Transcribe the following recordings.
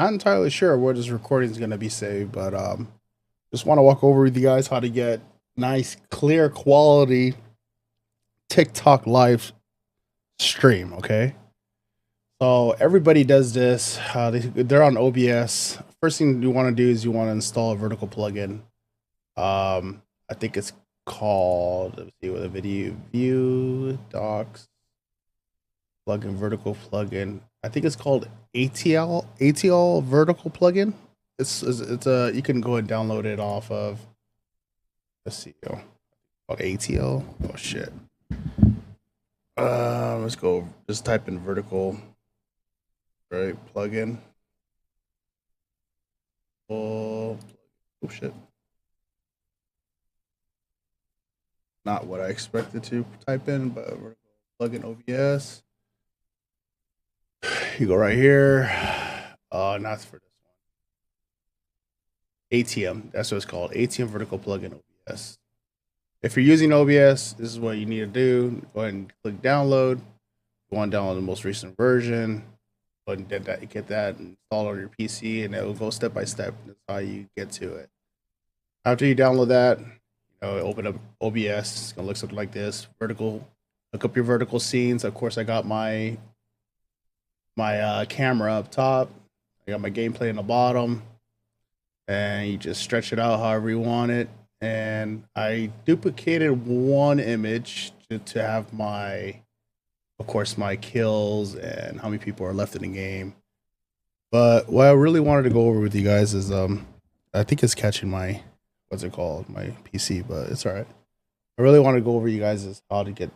not entirely sure where this recording is going to be saved, but just want to walk over with you guys how to get nice, clear quality TikTok live stream. Okay, so everybody does this. They're on OBS. First thing you want to do is you want to install a vertical plugin. I think it's called. Let's see what the video view docs plugin vertical plugin. I think it's called ATL vertical plugin. It's a you can go and download it off of. Let's see, called ATL. Oh shit. Let's go. Just type in vertical. Right, plugin. Oh shit. Not what I expected to type in, but vertical plugin OBS. You go right here. Not for this one. ATM. That's what it's called. ATM vertical plugin OBS. If you're using OBS, this is what you need to do. Go ahead and click download. You want to download the most recent version. Go ahead and get that installed on your PC, and it will go step by step. That's how you get to it. After you download that, open up OBS. It's gonna look something like this. Vertical. Look up your vertical scenes. Of course, I got my camera up top. I got my gameplay in the bottom, and you just stretch it out however you want it. And I duplicated one image to have of course, my kills and how many people are left in the game. But what I really wanted to go over with you guys is I think it's catching my my PC, but it's all right. I really want to go over you guys is how to get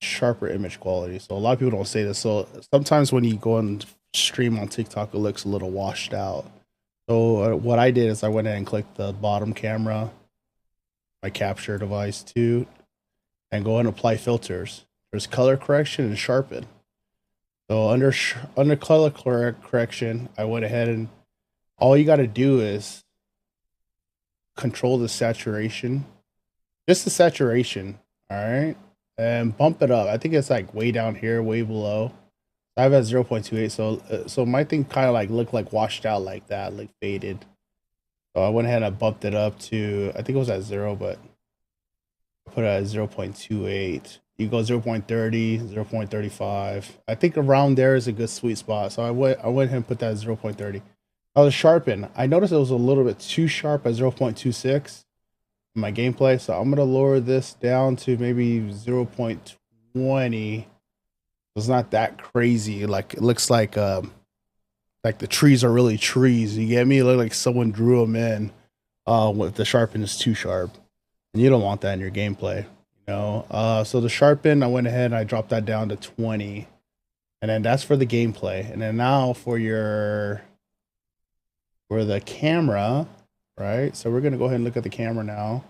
sharper image quality. So a lot of people don't say this. So sometimes when you go and stream on TikTok, it looks a little washed out. So what I did is I went ahead and clicked the bottom camera, my capture device too, and go and apply filters. There's color correction and sharpen. So under color correction, I went ahead and all you got to do is control the saturation, just the saturation. All right. And bump it up. I think it's like way down here, way below. I have at 0.28, so my thing kind of like looked like washed out like that, like faded. So I went ahead and I bumped it up to, I think it was at 0, but I put it at 0.28. You go 0.30, 0.35. I think around there is a good sweet spot. So I went ahead and put that at 0.30. Now the sharpen, I noticed it was a little bit too sharp at 0.26 in my gameplay, so I'm gonna lower this down to maybe 0.20. It's not that crazy. Like it looks like the trees are really trees. You get me? It looks like someone drew them in. With the sharpen is too sharp, and you don't want that in your gameplay. So the sharpen, I went ahead and I dropped that down to 20, and then that's for the gameplay. And then now for the camera, right? So we're gonna go ahead and look at the camera now.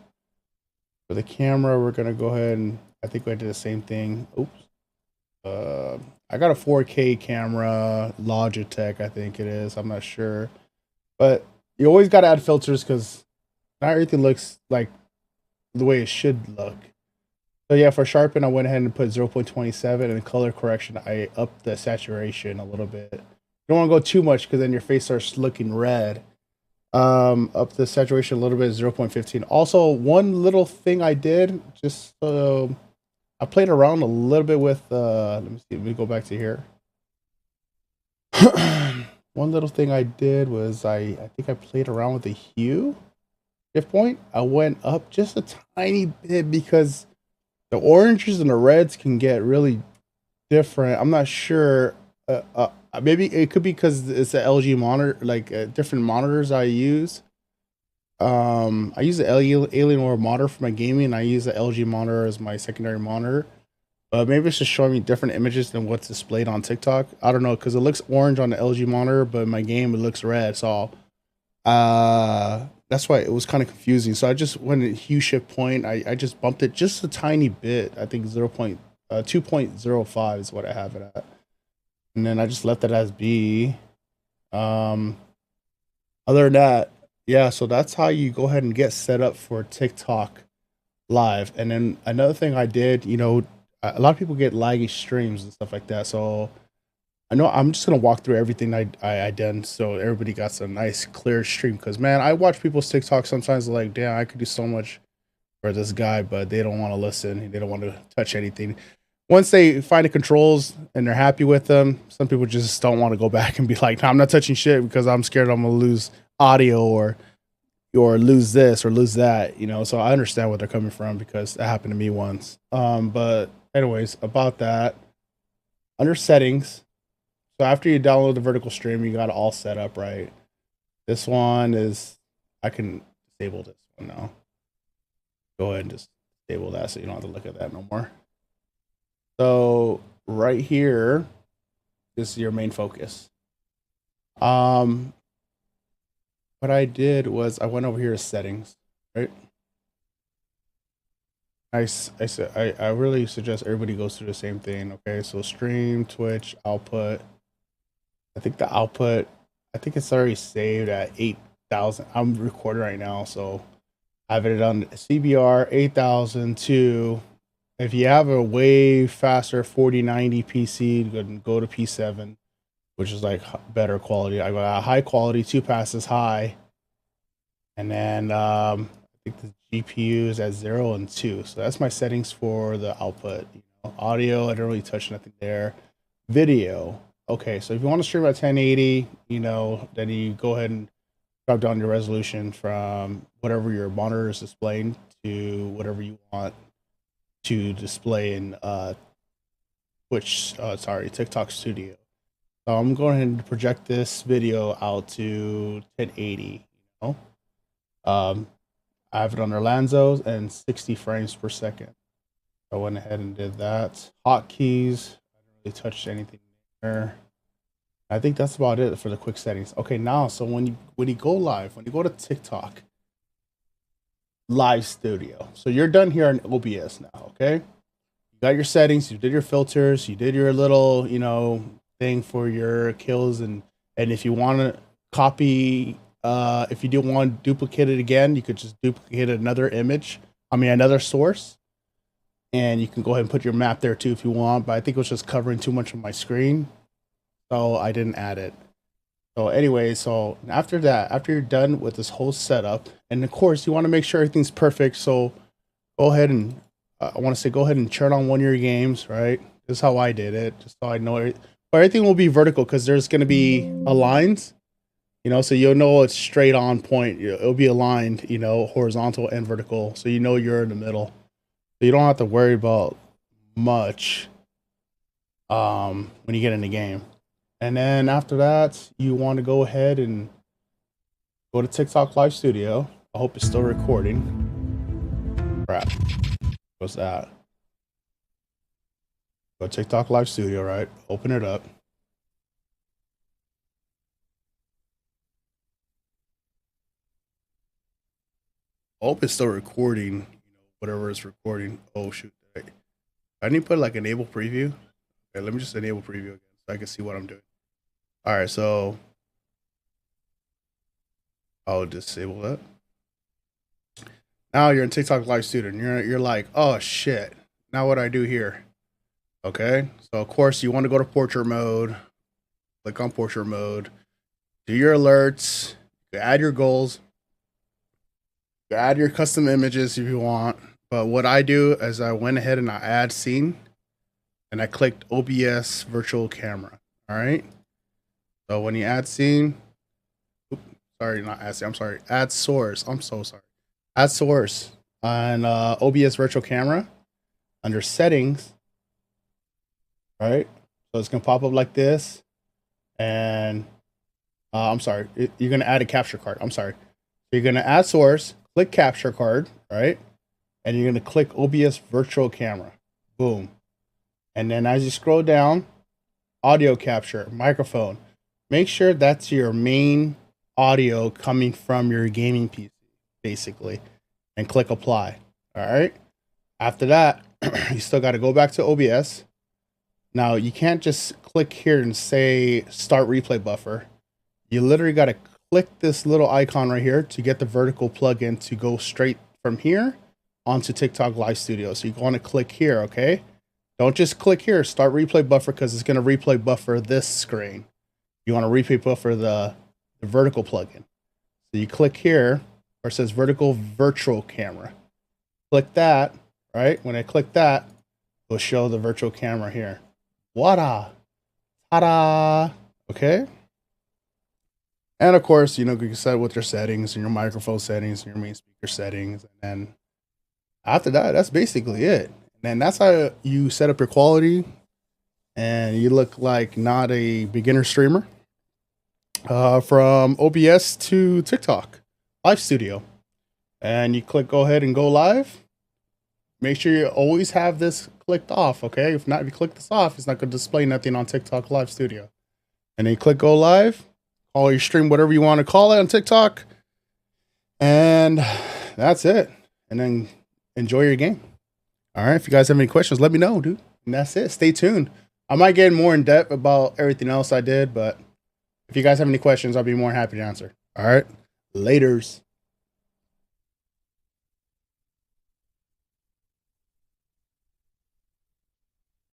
For the camera, we're gonna go ahead and I think I did the same thing. Oops. I got a 4K camera, Logitech, I think it is. I'm not sure, but you always got to add filters because not everything looks like the way it should look. So yeah, for sharpen, I went ahead and put 0.27, and color correction, I upped the saturation a little bit. You don't want to go too much because then your face starts looking red. Up the saturation a little bit, 0.15. Also, one little thing I did, just I played around a little bit with let me see, let me go back to here. One little thing I did was I think I played around with the hue shift point. I went up just a tiny bit because the oranges and the reds can get really different. I'm not sure. Maybe it could be because it's an LG monitor, like different monitors I use. I use the Alienware monitor for my gaming, and I use the LG monitor as my secondary monitor. Maybe it's just showing me different images than what's displayed on TikTok. I don't know, because it looks orange on the LG monitor, but in my game it looks red. So that's why it was kind of confusing. So I just went at hue shift point. I just bumped it just a tiny bit. I think 2.05 is what I have it at. And then I just left it as B. Other than that, yeah, so that's how you go ahead and get set up for TikTok live. And then another thing I did, a lot of people get laggy streams and stuff like that. So I know I'm just gonna walk through everything I done so everybody got a nice clear stream. Because man, I watch people's TikTok sometimes like, damn, I could do so much for this guy, but they don't want to listen. They don't want to touch anything. Once they find the controls and they're happy with them, some people just don't want to go back and be like, no, I'm not touching shit because I'm scared I'm gonna lose audio or lose this or lose that, you know. So I understand where they're coming from because that happened to me once. But anyways, about that, under settings. So after you download the vertical stream, you got it all set up, right? This one is, I can disable this one now. Go ahead and just disable that so you don't have to look at that no more. So right here, this is your main focus. What I did was I went over here to settings, right? I really suggest everybody goes through the same thing. Okay, so stream, Twitch, output. I think the output, I think it's already saved at 8,000. I'm recording right now, so I have it on CBR 8,000 to. If you have a way faster 4090 PC, go to P7, which is like better quality. I got high quality, 2 passes high, and then I think the GPU is at 0 and 2. So that's my settings for the output. You know, audio, I don't really touch nothing there. Video, okay. So if you want to stream at 1080, you know, then you go ahead and drop down your resolution from whatever your monitor is displaying to whatever you want to display in TikTok Studio. So I'm going ahead and project this video out to 1080. You know, I have it under Lanzos and 60 frames per second. I went ahead and did that. Hotkeys, I didn't really touch anything there. I think that's about it for the quick settings. Okay, now so when you go live, when you go to TikTok Live Studio. So you're done here in OBS now, okay? You got your settings, you did your filters, you did your little, you know, thing for your kills, and if you want to copy, if you do want to duplicate it again, you could just duplicate another image. I mean, another source, and you can go ahead and put your map there too if you want. But I think it was just covering too much of my screen, so I didn't add it. So anyway, so after that, after you're done with this whole setup, and of course you want to make sure everything's perfect. So go ahead and I want to say go ahead and turn on one of your games, right? This is how I did it, just so I know it. But everything will be vertical because there's going to be lines, you know, so you'll know it's straight on point. It'll be aligned, you know, horizontal and vertical, so you know you're in the middle. So you don't have to worry about much when you get in the game. And then after that, you want to go ahead and go to TikTok Live Studio. I hope it's still recording. Crap. What's that? Go to TikTok Live Studio, right? Open it up. I hope it's still recording, you know, whatever it's recording. Oh, shoot. I need to put like enable preview. Okay, let me just enable preview again so I can see what I'm doing. All right, so I'll disable that. Now you're in TikTok Live Studio, and you're like, oh shit, now what do I do here? Okay, so of course you want to go to portrait mode, click on portrait mode, do your alerts, you add your goals, you add your custom images if you want. But what I do is I went ahead and I add scene, and I clicked OBS virtual camera. All right. So when you add scene, sorry, not add scene, I'm sorry, add source. I'm so sorry. Add source on OBS virtual camera under settings. All right. So it's going to pop up like this. And I'm sorry, you're going to add a capture card. I'm sorry. So you're going to add source, click capture card, right? And you're going to click OBS virtual camera. Boom. And then as you scroll down, audio capture, microphone. Make sure that's your main audio coming from your gaming PC, basically, and click apply. All right. After that, you still got to go back to OBS. Now, you can't just click here and say start replay buffer. You literally got to click this little icon right here to get the vertical plugin to go straight from here onto TikTok Live Studio. So you want to click here, okay? Don't just click here, start replay buffer, because it's going to replay buffer this screen. You want to replay buffer the vertical plugin. So you click here where it says vertical virtual camera. Click that, right? When I click that, it'll show the virtual camera here. Voila! Ta-da! Okay? And of course, you can set with your settings and your microphone settings and your main speaker settings. And then after that, that's basically it. And that's how you set up your quality. And you look like not a beginner streamer. From OBS to TikTok, Live Studio. And you click go ahead and go live. Make sure you always have this clicked off, okay? If not, if you click this off, it's not going to display nothing on TikTok Live Studio. And then you click go live, call your stream whatever you want to call it on TikTok. And that's it. And then enjoy your game. All right, if you guys have any questions, let me know, dude. And that's it. Stay tuned. I might get more in depth about everything else I did, but if you guys have any questions, I'll be more happy to answer. All right, laters.